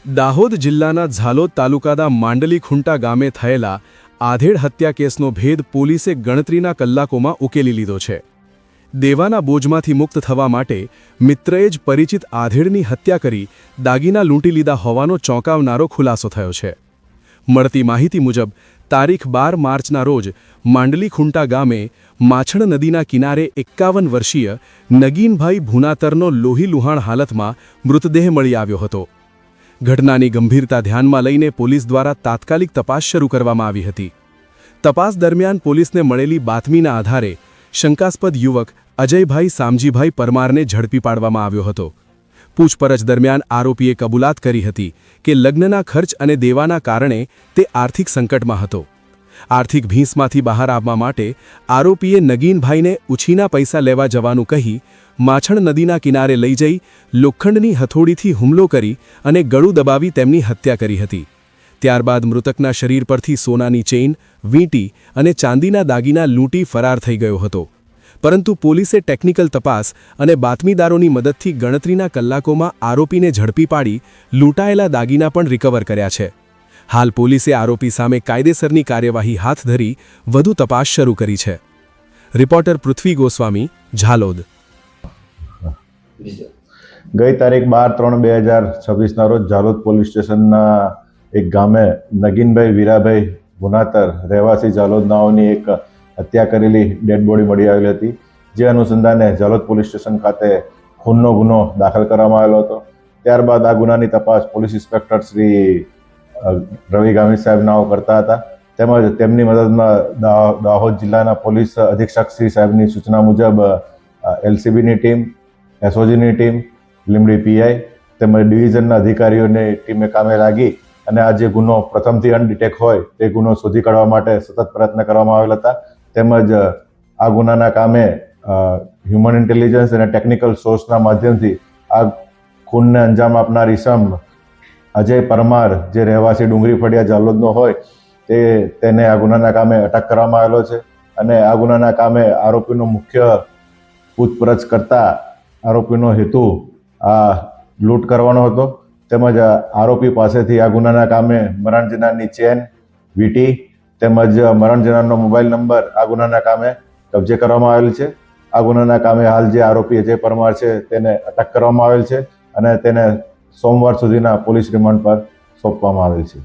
દાહોદ જિલ્લાના ઝાલોદ તાલુકાના માંડલીખુંટા ગામે થયેલા આધેડ હત્યા કેસનો ભેદ પોલીસે ગણતરીના કલાકોમાં ઉકેલી લીધો છે. દેવાના બોજમાંથી મુક્ત થવા માટે મિત્રએ જ પરિચિત આધેડની હત્યા કરી દાગીના લૂંટી લીધા હોવાનો ચોંકાવનારો ખુલાસો થયો છે. મળતી માહિતી મુજબ તારીખ 12 માર્ચના રોજ માંડલીખુંટા ગામે માછણ નદીના કિનારે 51 વર્ષીય નગીનભાઈ ભુનાતરનો લોહીલુહાણ હાલતમાં મૃતદેહ મળી આવ્યો હતો. ઘટનાની ગંભીરતા ધ્યાનમાં લઈને પોલીસ દ્વારા તાત્કાલિક તપાસ શરૂ કરવામાં આવી હતી. તપાસ દરમિયાન પોલીસને મળેલી બાતમીના આધારે શંકાસ્પદ યુવક અજયભાઈ સામજીભાઈ પરમારને ઝડપી પાડવામાં આવ્યો હતો. પૂછપરછ દરમિયાન આરોપીએ કબૂલાત કરી હતી કે લગ્નના ખર્ચ અને દેવાના કારણે તે આર્થિક સંકટમાં હતો. આર્થિક ભીંસમાંથી બહાર આવવા માટે આરોપીએ નગીનભાઈને ઉછીના પૈસા લેવા જવાનું કહી માછણ નદીના કિનારે લઈ જઈ લોખંડની હથોડીથી હુમલો કરી અને ગળું દબાવી તેમની હત્યા કરી હતી. ત્યારબાદ મૃતકના શરીર પરથી સોનાની ચેઇન, વીંટી અને ચાંદીના દાગીના લૂંટી ફરાર થઈ ગયો હતો. પરંતુ પોલીસે ટેકનિકલ તપાસ અને બાતમીદારોની મદદથી ગણતરીના કલાકોમાં આરોપીને ઝડપી પાડી લૂંટાયેલા દાગીના પણ રિકવર કર્યા છે. હાલ પોલીસે આરોપી સામે કાયદેસરની કાર્યવાહી હાથ ધરી વધુ તપાસ શરૂ કરી છે. રિપોર્ટર પૃથ્વી ગોસ્વામી, ઝાલોદ. ગઈ તારીખ 12/3/2026 રોજ ઝાલોદ પોલીસ સ્ટેશનના એક ગામે નગીનભાઈ વીરાભાઈ ભુનાતર રહેવાસી ઝાલોદ નાઓની એક હત્યા કરેલી ડેડ બોડી મળી આવેલી હતી. જે અનુસંધાને ઝાલોદ પોલીસ સ્ટેશન ખાતે ખૂનનો ગુનો દાખલ કરવામાં આવેલો હતો. ત્યારબાદ આ ગુનાની તપાસ પોલીસ ઇન્સ્પેક્ટર શ્રી રવિ ગામિત સાહેબ નાઓ કરતા હતા. તેમજ તેમની મદદમાં દાહોદ જિલ્લાના પોલીસ અધિક્ષક શ્રી સાહેબની સૂચના મુજબ એલસીબીની ટીમ, એસઓજીની ટીમ, લીંબડી પીઆઈ તેમજ ડિવિઝનના અધિકારીઓની ટીમે કામે લાગી અને આ જે ગુનો પ્રથમથી અનડિટેક હોય તે ગુનો શોધી કાઢવા માટે સતત પ્રયત્ન કરવામાં આવેલા હતા. તેમજ આ ગુનાના કામે હ્યુમન ઇન્ટેલિજન્સ અને ટેકનિકલ સોર્સના માધ્યમથી આ ખૂનને અંજામ આપનાર ઈસમ અજય પરમાર, જે રહેવાસી ડુંગરી ફળિયા ઝાલોદનો હોય, તેને આ ગુનાના કામે અટક કરવામાં આવેલો છે. અને આ ગુનાના કામે આરોપીનો મુખ્ય પૂછપરછ કરતા આરોપીનો હેતુ આ લૂંટ કરવાનો હતો. તેમજ આરોપી પાસેથી આ ગુનાના કામે મરણ જનારની ચેન, વીંટી તેમજ મરણ જનારનો મોબાઈલ નંબર આ ગુનાના કામે કબજે કરવામાં આવેલ છે. આ ગુનાના કામે હાલ જે આરોપી અજય પરમાર છે તેને અટક કરવામાં આવેલ છે અને તેને સોમવાર સુધીના પોલીસ રિમાન્ડ પર સોંપવામાં આવેલ છે.